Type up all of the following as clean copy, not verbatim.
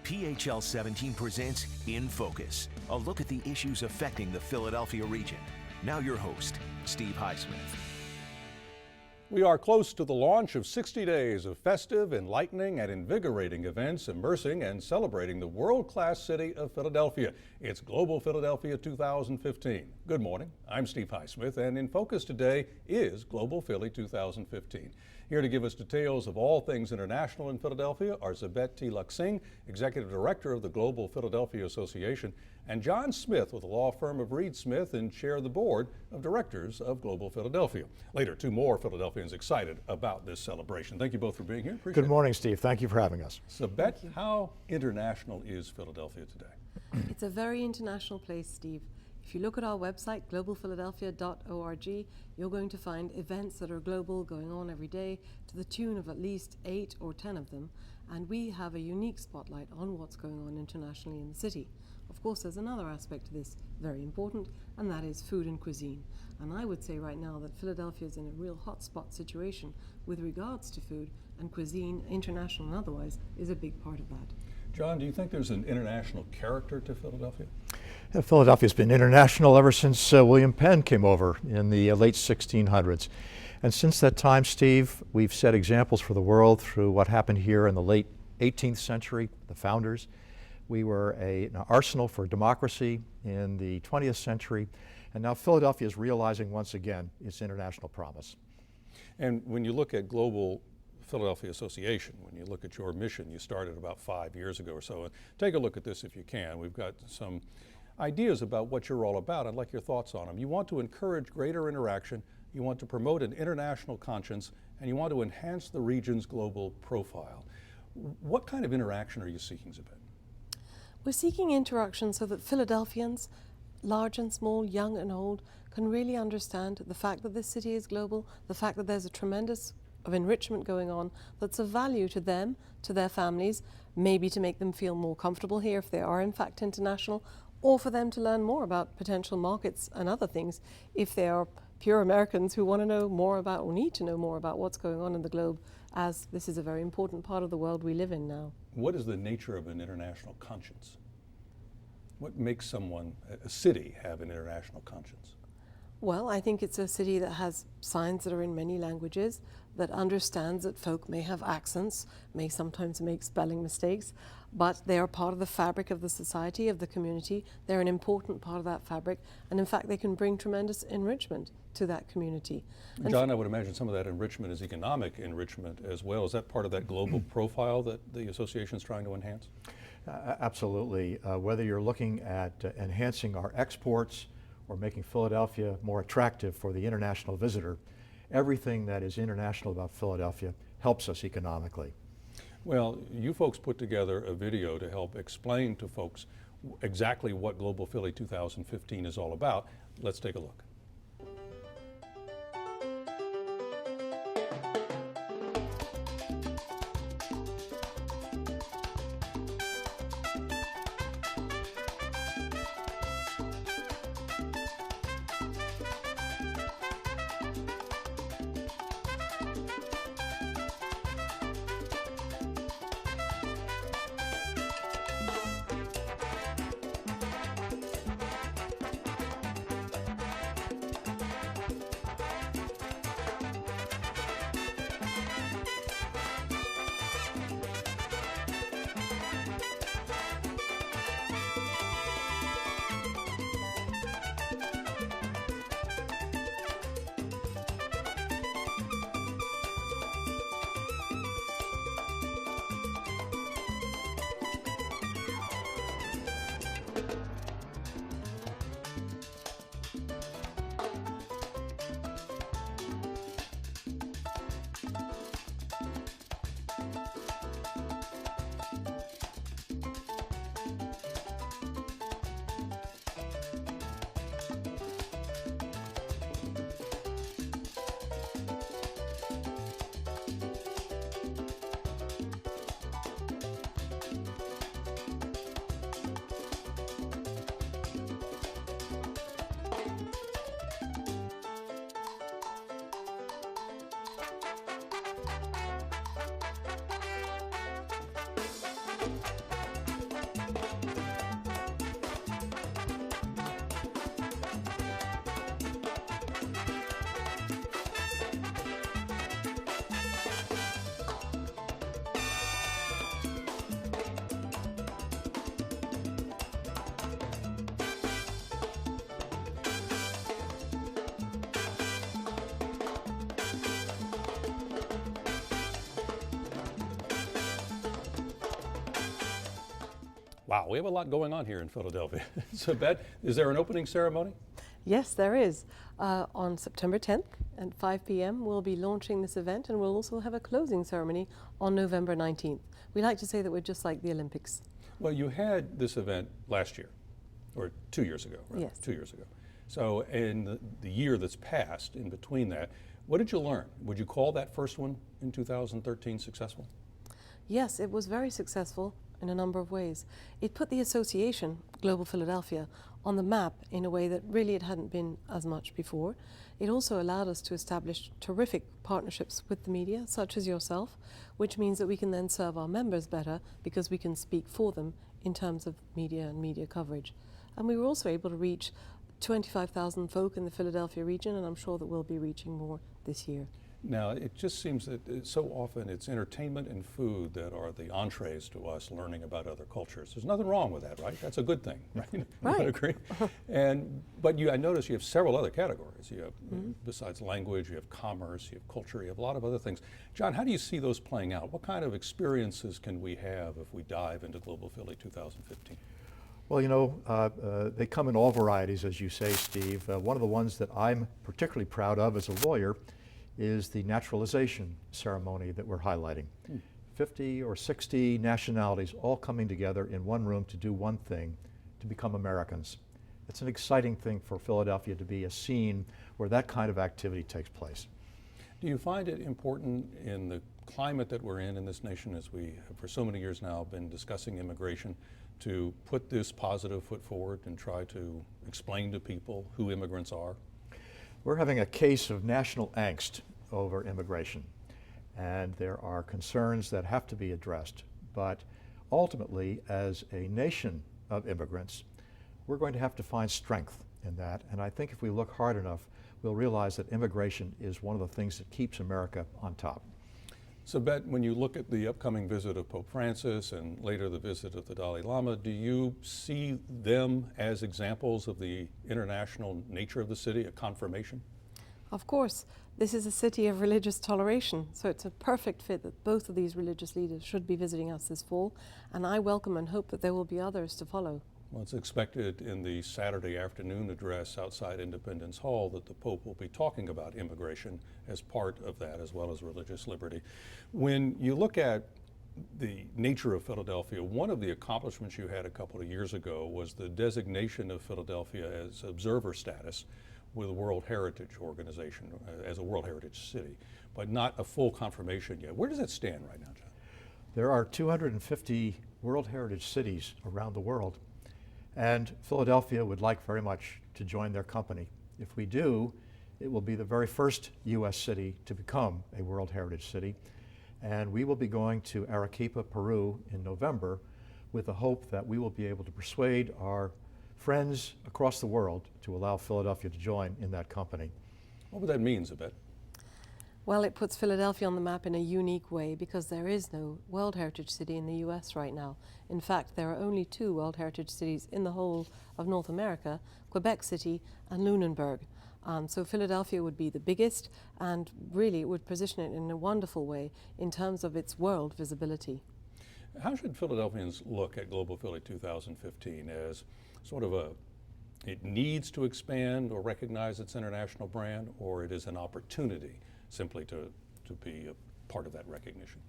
PHL 17 presents In Focus, a look at the issues affecting the Philadelphia region. Now your host, Steve Highsmith. We are close to the launch of 60 days of festive, enlightening, and invigorating events immersing and celebrating the world-class city of Philadelphia. It's Global Philadelphia 2015. Good morning, I'm Steve Highsmith, and In Focus today is Global Philly 2015. Here to give us details of all things international in Philadelphia are Zabeth Teelucksingh, Executive Director of the Global Philadelphia Association, and John Smith with the law firm of Reed Smith and Chair of the Board of Directors of Global Philadelphia. Later, two more Philadelphians excited about this celebration. Thank you both for being here. Appreciate Good morning, Steve. Thank you for having us. Zabeth, how international is Philadelphia today? It's a very international place, Steve. If you look at our website, globalphiladelphia.org, you're going to find events that are global going on every day to the tune of at least 8 or 10 of them. And we have a unique spotlight on what's going on internationally in the city. Of course, there's another aspect to this, very important, and that is food and cuisine. And I would say right now that Philadelphia is in a real hotspot situation with regards to food, and cuisine, international and otherwise, is a big part of that. John, do you think there's an international character to Philadelphia? Philadelphia's been international ever since William Penn came over in the late 1600s. And since that time, Steve, we've set examples for the world through what happened here in the late 18th century, the founders. We were an arsenal for democracy in the 20th century, and now Philadelphia is realizing once again its international promise. And when you look at Global Philadelphia Association, when you look at your mission, you started about 5 years ago or so. And take a look at this if you can. We've got some ideas about what you're all about. I'd like your thoughts on them. You want to encourage greater interaction, you want to promote an international conscience, and you want to enhance the region's global profile. What kind of interaction are you seeking, Zabeth? We're seeking interaction so that Philadelphians, large and small, young and old, can really understand the fact that this city is global, the fact that there's a tremendous of enrichment going on that's of value to them, to their families, maybe to make them feel more comfortable here if they are in fact international, or for them to learn more about potential markets and other things if they are pure Americans who want to know more about or need to know more about what's going on in the globe, as this is a very important part of the world we live in now. What is the nature of an international conscience? What makes someone, a city, have an international conscience? Well, I think it's a city that has signs that are in many languages, that understands that folk may have accents, may sometimes make spelling mistakes, but they are part of the fabric of the society, of the community. They're an important part of that fabric, and in fact they can bring tremendous enrichment to that community. And John, I would imagine some of that enrichment is economic enrichment as well. Is that part of that global profile that the association is trying to enhance? Absolutely. Whether you're looking at enhancing our exports or making Philadelphia more attractive for the international visitor, everything that is international about Philadelphia helps us economically. Well, you folks put together a video to help explain to folks exactly what Global Philly 2015 is all about. Let's take a look. Wow, we have a lot going on here in Philadelphia. So, Beth, is there an opening ceremony? Yes, there is. On September 10th at 5 p.m. we'll be launching this event, and we'll also have a closing ceremony on November 19th. We like to say that we're just like the Olympics. Well, you had this event last year, or 2 years ago, right? Yes. 2 years ago. So in the year that's passed in between that, what did you learn? Would you call that first one in 2013 successful? Yes, it was very successful in a number of ways. It put the association, Global Philadelphia, on the map in a way that really it hadn't been as much before. It also allowed us to establish terrific partnerships with the media, such as yourself, which means that we can then serve our members better because we can speak for them in terms of media and media coverage. And we were also able to reach 25,000 folk in the Philadelphia region, and I'm sure that we'll be reaching more this year. Now, it just seems that so often it's entertainment and food that are the entrees to us learning about other cultures. There's nothing wrong with that, right? That's a good thing, right? Right. I agree. But I notice you have several other categories. You have, besides language, you have commerce, you have culture, you have a lot of other things. John, how do you see those playing out? What kind of experiences can we have if we dive into Global Philly 2015? Well, you know, they come in all varieties, as you say, Steve. One of the ones that I'm particularly proud of as a lawyer is the naturalization ceremony that we're highlighting. 50 or 60 nationalities all coming together in one room to do one thing, to become Americans. It's an exciting thing for Philadelphia to be a scene where that kind of activity takes place. Do you find it important in the climate that we're in this nation, as we have for so many years now been discussing immigration, to put this positive foot forward and try to explain to people who immigrants are? We're having a case of national angst over immigration, and there are concerns that have to be addressed. But ultimately, as a nation of immigrants, we're going to have to find strength in that. And I think if we look hard enough, we'll realize that immigration is one of the things that keeps America on top. So, Bet, when you look at the upcoming visit of Pope Francis and later the visit of the Dalai Lama, do you see them as examples of the international nature of the city, a confirmation? Of course, this is a city of religious toleration, so it's a perfect fit that both of these religious leaders should be visiting us this fall, and I welcome and hope that there will be others to follow. Well, it's expected in the Saturday afternoon address outside Independence Hall that the Pope will be talking about immigration as part of that, as well as religious liberty. When you look at the nature of Philadelphia, one of the accomplishments you had a couple of years ago was the designation of Philadelphia as observer status with the World Heritage Organization, as a World Heritage City, but not a full confirmation yet. Where does that stand right now, John? There are 250 World Heritage cities around the world, and Philadelphia would like very much to join their company. If we do, it will be the very first U.S. city to become a World Heritage City, and we will be going to Arequipa, Peru in November with the hope that we will be able to persuade our friends across the world to allow Philadelphia to join in that company. What would that mean, Zabeth? Well, it puts Philadelphia on the map in a unique way because there is no World Heritage City in the U.S. right now. In fact, there are only 2 World Heritage Cities in the whole of North America, Quebec City and Lunenburg. So Philadelphia would be the biggest, and really it would position it in a wonderful way in terms of its world visibility. How should Philadelphians look at Global Philly 2015 as sort of it needs to expand or recognize its international brand, or it is an opportunity simply to be a part of that recognition?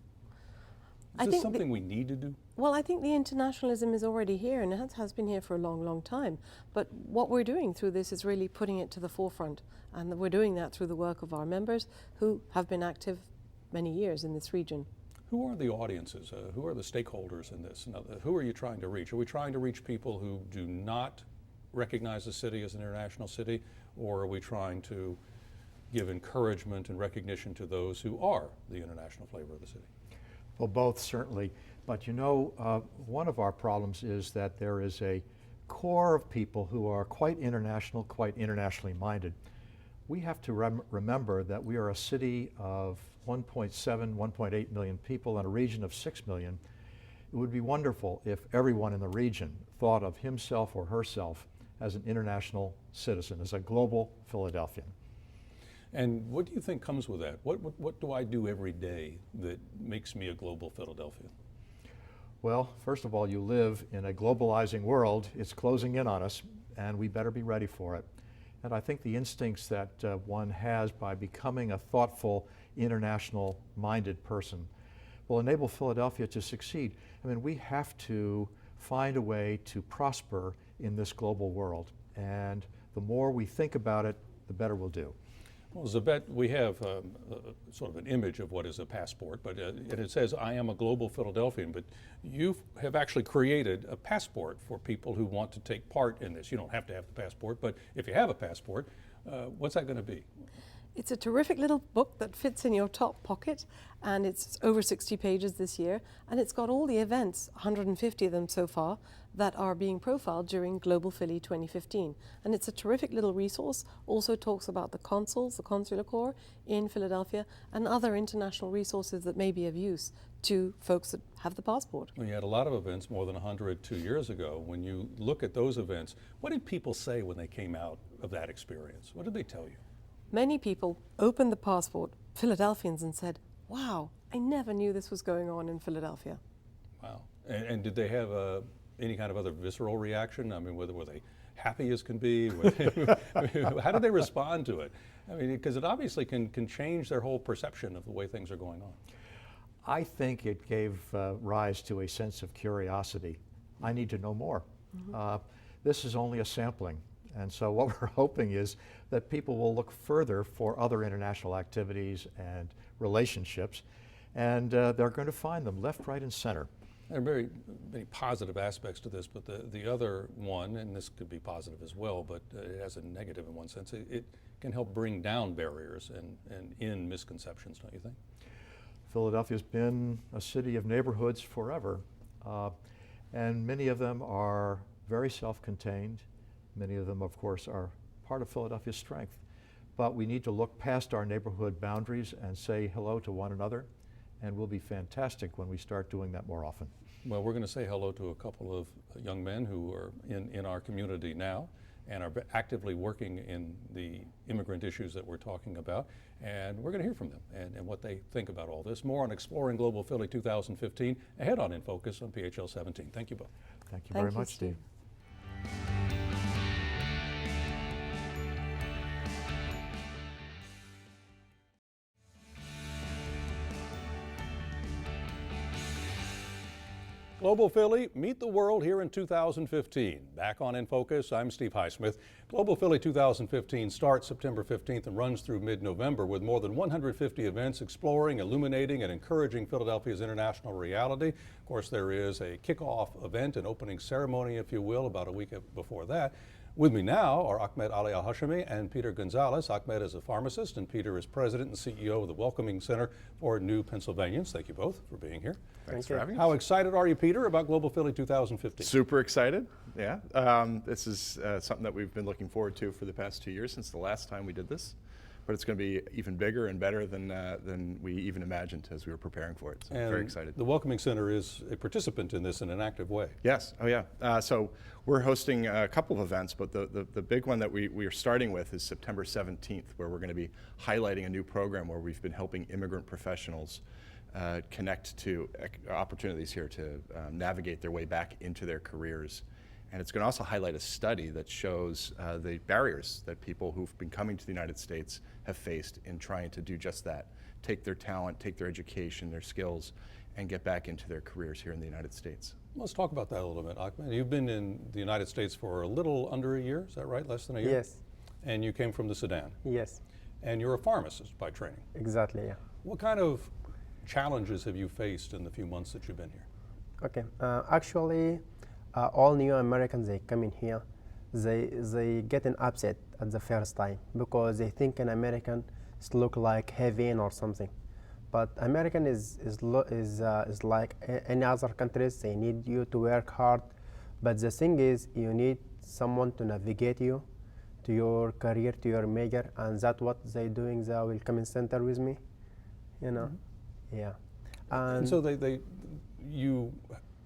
Is this something we need to do? Well, I think the internationalism is already here, and it has been here for a long, long time. But what we're doing through this is really putting it to the forefront, and we're doing that through the work of our members who have been active many years in this region. Who are the audiences? Who are the stakeholders in this? Who are you trying to reach? Are we trying to reach people who do not recognize the city as an international city, or are we trying to give encouragement and recognition to those who are the international flavor of the city? Well, both certainly, but you know, one of our problems is that there is a core of people who are quite international, quite internationally minded. We have to remember that we are a city of 1.7, 1.8 million people in a region of 6 million. It would be wonderful if everyone in the region thought of himself or herself as an international citizen, as a global Philadelphian. And what do you think comes with that? What do I do every day that makes me a global Philadelphian? Well, first of all, you live in a globalizing world. It's closing in on us, and we better be ready for it. And I think the instincts that one has by becoming a thoughtful, international-minded person will enable Philadelphia to succeed. I mean, we have to find a way to prosper in this global world. And the more we think about it, the better we'll do. Well, Zabeth, we have sort of an image of what is a passport, but and it says, I am a global Philadelphian, but you have actually created a passport for people who want to take part in this. You don't have to have the passport, but if you have a passport, what's that going to be? It's a terrific little book that fits in your top pocket, and it's over 60 pages this year, and it's got all the events, 150 of them so far, that are being profiled during Global Philly 2015. And it's a terrific little resource, also talks about the consuls, the consular corps in Philadelphia, and other international resources that may be of use to folks that have the passport. We had a lot of events, more than 100 2 years ago. When you look at those events, what did people say when they came out of that experience? What did they tell you? Many people opened the passport, Philadelphians, and said, wow, I never knew this was going on in Philadelphia. Wow. And did they have any kind of other visceral reaction? I mean, were they happy as can be? How did they respond to it? I mean, because it obviously can change their whole perception of the way things are going on. I think it gave rise to a sense of curiosity. I need to know more. This is only a sampling. And so what we're hoping is that people will look further for other international activities and relationships, and they're going to find them left, right, and center. There are very many positive aspects to this, but the other one, and this could be positive as well, but it has a negative in one sense, it can help bring down barriers and end misconceptions, don't you think? Philadelphia's been a city of neighborhoods forever, and many of them are very self-contained. Many of them, of course, are part of Philadelphia's strength. But we need to look past our neighborhood boundaries and say hello to one another, and we'll be fantastic when we start doing that more often. Well, we're going to say hello to a couple of young men who are in our community now and are actively working in the immigrant issues that we're talking about. And we're going to hear from them and what they think about all this. More on Exploring Global Philly 2015 ahead on In Focus on PHL 17. Thank you both. Thank you very much, Steve. Global Philly, meet the world here in 2015. Back on In Focus, I'm Steve Highsmith. Global Philly 2015 starts September 15th and runs through mid-November with more than 150 events exploring, illuminating, and encouraging Philadelphia's international reality. Of course, there is a kickoff event, an opening ceremony, if you will, about a week before that. With me now are Ahmed Ali Al-Hashimi and Peter Gonzalez. Ahmed is a pharmacist and Peter is president and CEO of the Welcoming Center for New Pennsylvanians. Thank you both for being here. Thanks for having us. How excited are you, Peter, about Global Philly 2015? Super excited, yeah. This is something that we've been looking forward to for the past 2 years since the last time we did this. But it's going to be even bigger and better than we even imagined as we were preparing for it. So I'm very excited. The Welcoming Center is a participant in this in an active way. Yes, oh yeah. So we're hosting a couple of events, but the big one that we are starting with is September 17th, where we're going to be highlighting a new program where we've been helping immigrant professionals connect to opportunities here to navigate their way back into their careers. And it's going to also highlight a study that shows the barriers that people who've been coming to the United States have faced in trying to do just that, take their talent, take their education, their skills, and get back into their careers here in the United States. Let's talk about that a little bit, Ahmed. You've been in the United States for a little under a year, is that right? Less than a year? Yes. And you came from the Sudan? Yes. And you're a pharmacist by training? Exactly, yeah. What kind of challenges have you faced in the few months that you've been here? Okay, actually, all new Americans, they come in here, they getting upset at the first time because they think an American look like heaven or something. But American is like any other countries. They need you to work hard. But the thing is, you need someone to navigate you to your career, to your major, and that's what they doing. The Welcoming Center with me, you know, yeah. And so you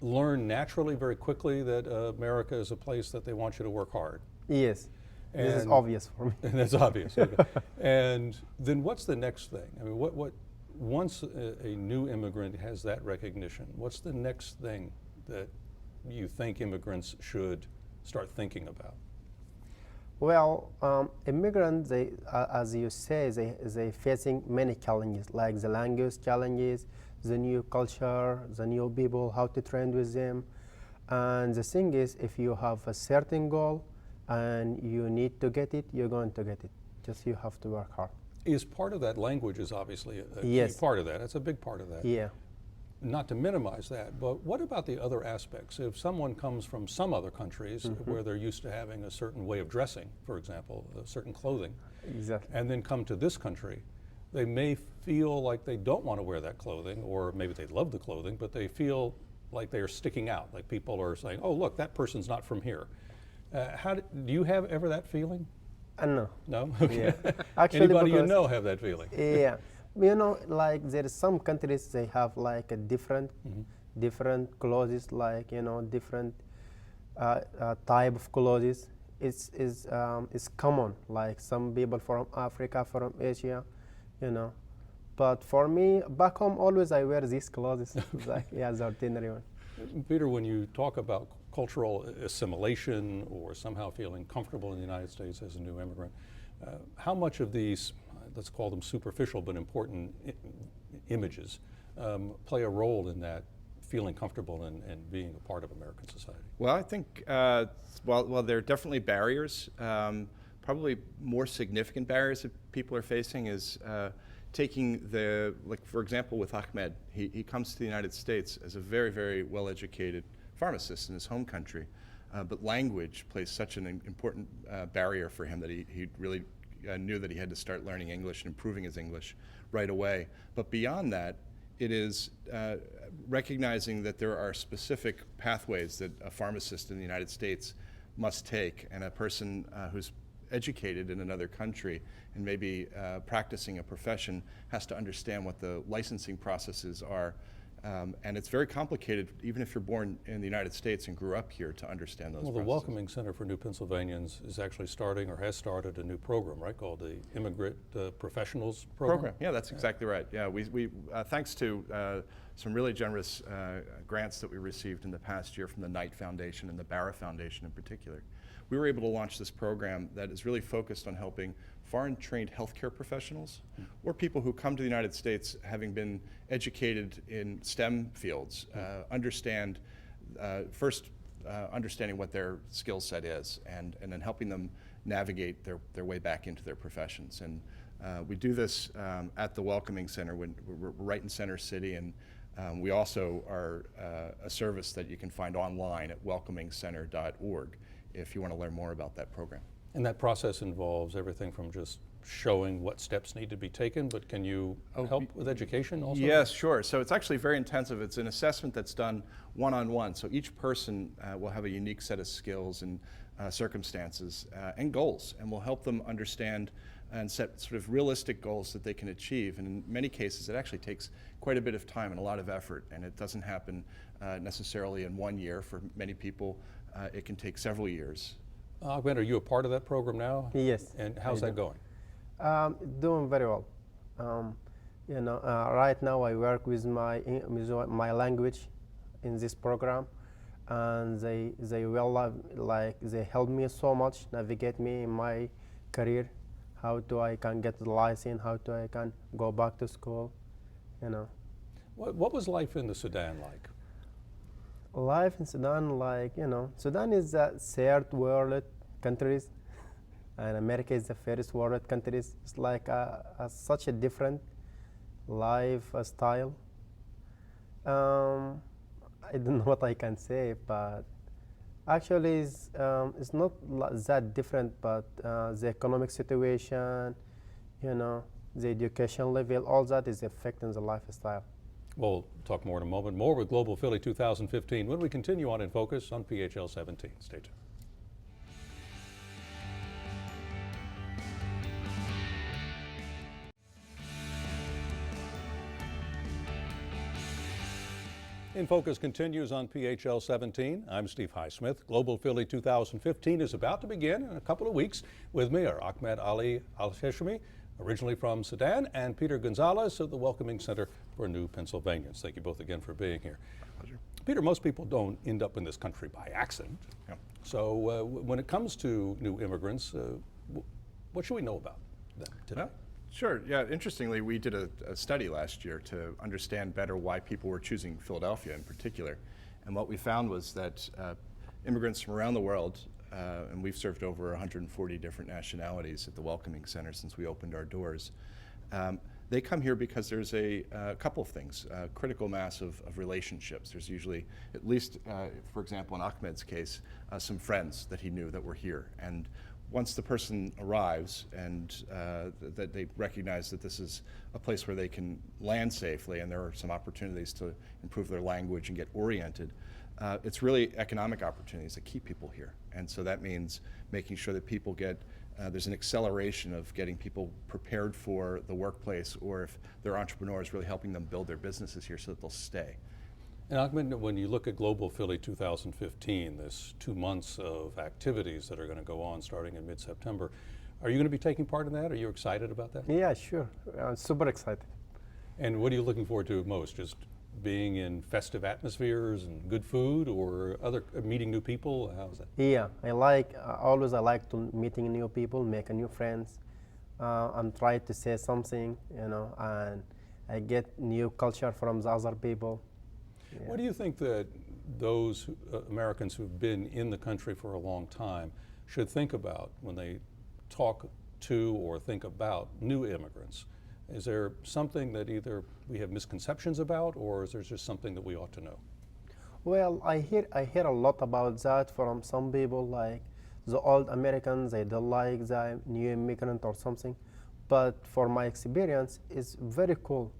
learn naturally very quickly that America is a place that they want you to work hard. Yes, this is obvious for me. And that's obvious. Okay. And then what's the next thing? I mean, once a new immigrant has that recognition, what's the next thing that you think immigrants should start thinking about? Well, immigrants, as you say, they facing many challenges, like the language challenges, the new culture, the new people, how to train with them. And the thing is, if you have a certain goal and you need to get it, you're going to get it. Just you have to work hard. Is part of that language is obviously a Yes. key part of that. It's a big part of that. Yeah. Not to minimize that, but what about the other aspects? If someone comes from some other countries where they're used to having a certain way of dressing, for example, a certain clothing, Exactly. and then come to this country, they may feel like they don't want to wear that clothing, or maybe they love the clothing, but they feel like they are sticking out, like people are saying, oh, look, that person's not from here. Do you have ever that feeling? No. No? Okay. Yeah. Actually, Anybody you because- know have that feeling? Yeah, you know, like there is some countries they have like a different clothes, like different type of clothes. It's common. Like some people from Africa, from Asia, But for me, back home, always I wear these clothes, like the ordinary one. Peter, when you talk about cultural assimilation or somehow feeling comfortable in the United States as a new immigrant, how much of these, let's call them superficial but important images, play a role in that feeling comfortable and being a part of American society? Well, I think, while there are definitely barriers, probably more significant barriers that people are facing is taking like for example with Ahmed, he comes to the United States as a very, very well-educated pharmacist in his home country, but language plays such an important barrier for him that he really knew that he had to start learning English and improving his English right away. But beyond that, it is recognizing that there are specific pathways that a pharmacist in the United States must take, and a person who's educated in another country and maybe practicing a profession has to understand what the licensing processes are. And it's very complicated, even if you're born in the United States and grew up here, to understand those processes. The Welcoming Center for New Pennsylvanians is actually starting or has started a new program, right, called the Immigrant Professionals Program? Yeah, that's exactly right. Yeah, we thanks to some really generous grants that we received in the past year from the Knight Foundation and the Barra Foundation in particular, we were able to launch this program that is really focused on helping foreign-trained healthcare professionals or people who come to the United States having been educated in STEM fields, understanding what their skill set is, and then helping them navigate their way back into their professions. And we do this at the Welcoming Center. We're right in Center City, and we also are a service that you can find online at welcomingcenter.org if you want to learn more about that program. And that process involves everything from just showing what steps need to be taken, but can you help with education also? Yes, sure. So it's actually very intensive. It's an assessment that's done one-on-one. So each person will have a unique set of skills and circumstances and goals, and we'll help them understand and set sort of realistic goals that they can achieve. And in many cases, it actually takes quite a bit of time and a lot of effort, and it doesn't happen necessarily in 1 year. For many people, it can take several years. Ahmed, are you a part of that program now? Yes. And how's that going? Doing very well. Right now I work with my language in this program, and they help me so much, navigate me in my career, how I can get the license, how I can go back to school, What was life in the Sudan like? Life in Sudan, Sudan is a third world country, and America is the first world country. It's like such a different lifestyle. I don't know what I can say, but actually it's not that different, but the economic situation, the education level, all that is affecting the lifestyle. We'll talk more in a moment. More with Global Philly 2015 when we continue on In Focus on PHL 17. Stay tuned. In Focus continues on PHL 17. I'm Steve Highsmith. Global Philly 2015 is about to begin in a couple of weeks. With me are Ahmed Ali Al-Hashimi, originally from Sudan, and Peter Gonzalez of the Welcoming Center for New Pennsylvanians. Thank you both again for being here. Pleasure. Peter, most people don't end up in this country by accident. Yeah. So when it comes to new immigrants, what should we know about them today? Well, sure. Yeah. Interestingly, we did a study last year to understand better why people were choosing Philadelphia in particular. And what we found was that immigrants from around the world, and we've served over 140 different nationalities at the Welcoming Center since we opened our doors, they come here because there's a couple of things, critical mass of relationships. There's usually, at least, for example, in Ahmed's case, some friends that he knew that were here. And once the person arrives and that they recognize that this is a place where they can land safely and there are some opportunities to improve their language and get oriented, it's really economic opportunities that keep people here. And so that means making sure that people get, there's an acceleration of getting people prepared for the workplace, or if they're entrepreneurs, really helping them build their businesses here so that they'll stay. And Ahmed, when you look at Global Philly 2015, this 2 months of activities that are going to go on starting in mid-September, are you going to be taking part in that? Are you excited about that? Yeah, sure. I'm super excited. And what are you looking forward to most? Just being in festive atmospheres and good food, or meeting new people? How's that? Yeah, I like to meeting new people, making new friends. I'm trying to say something, and I get new culture from the other people. Yeah. What do you think that those Americans who've been in the country for a long time should think about when they talk to or think about new immigrants? Is there something that either we have misconceptions about, or is there just something that we ought to know? Well, I hear a lot about that from some people, like the old Americans, they don't like the new immigrant or something. But for my experience, it's very cool.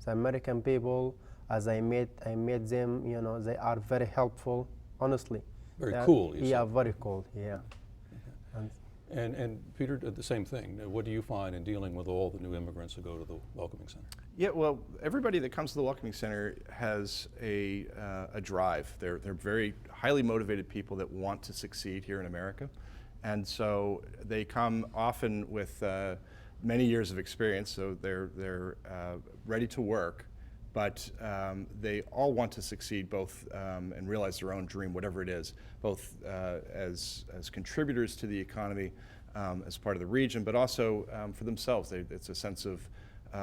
The American people, as I met them, they are very helpful, honestly. Very cool, you Yeah, said. very cool, yeah. Okay. And Peter, the same thing. What do you find in dealing with all the new immigrants who go to the Welcoming Center? Yeah, well, everybody that comes to the Welcoming Center has a drive. They're very highly motivated people that want to succeed here in America. And so they come often with many years of experience, so they're ready to work, but they all want to succeed both and realize their own dream, whatever it is, both as contributors to the economy as part of the region, but also for themselves. It's a sense of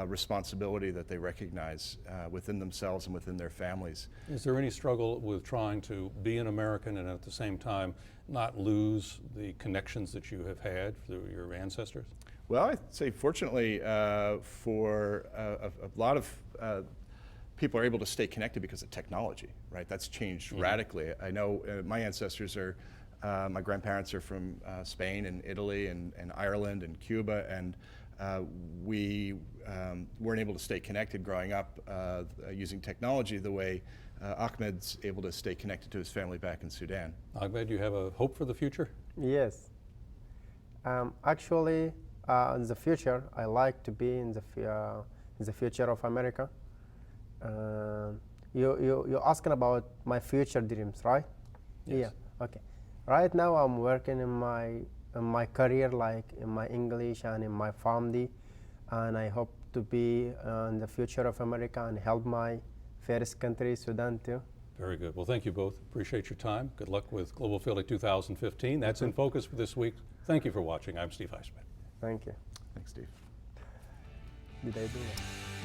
responsibility that they recognize within themselves and within their families. Is there any struggle with trying to be an American and at the same time not lose the connections that you have had through your ancestors? Well, I'd say fortunately for a lot of people are able to stay connected because of technology, right? That's changed radically. I know my ancestors are, my grandparents are from Spain and Italy and Ireland and Cuba, and we weren't able to stay connected growing up using technology the way Ahmed's able to stay connected to his family back in Sudan. Ahmed, do you have a hope for the future? Yes. Actually, in the future, I like to be in the future of America. You're asking about my future dreams, right? Yes. Yeah. Okay. Right now, I'm working in my career, like in my English and in my family, and I hope to be in the future of America and help my first country, Sudan, too. Very good. Well, thank you both. Appreciate your time. Good luck with Global Philly 2015. That's in focus for this week. Thank you for watching. I'm Steve Highsmith. Thank you. Thanks, Steve. Did I do it?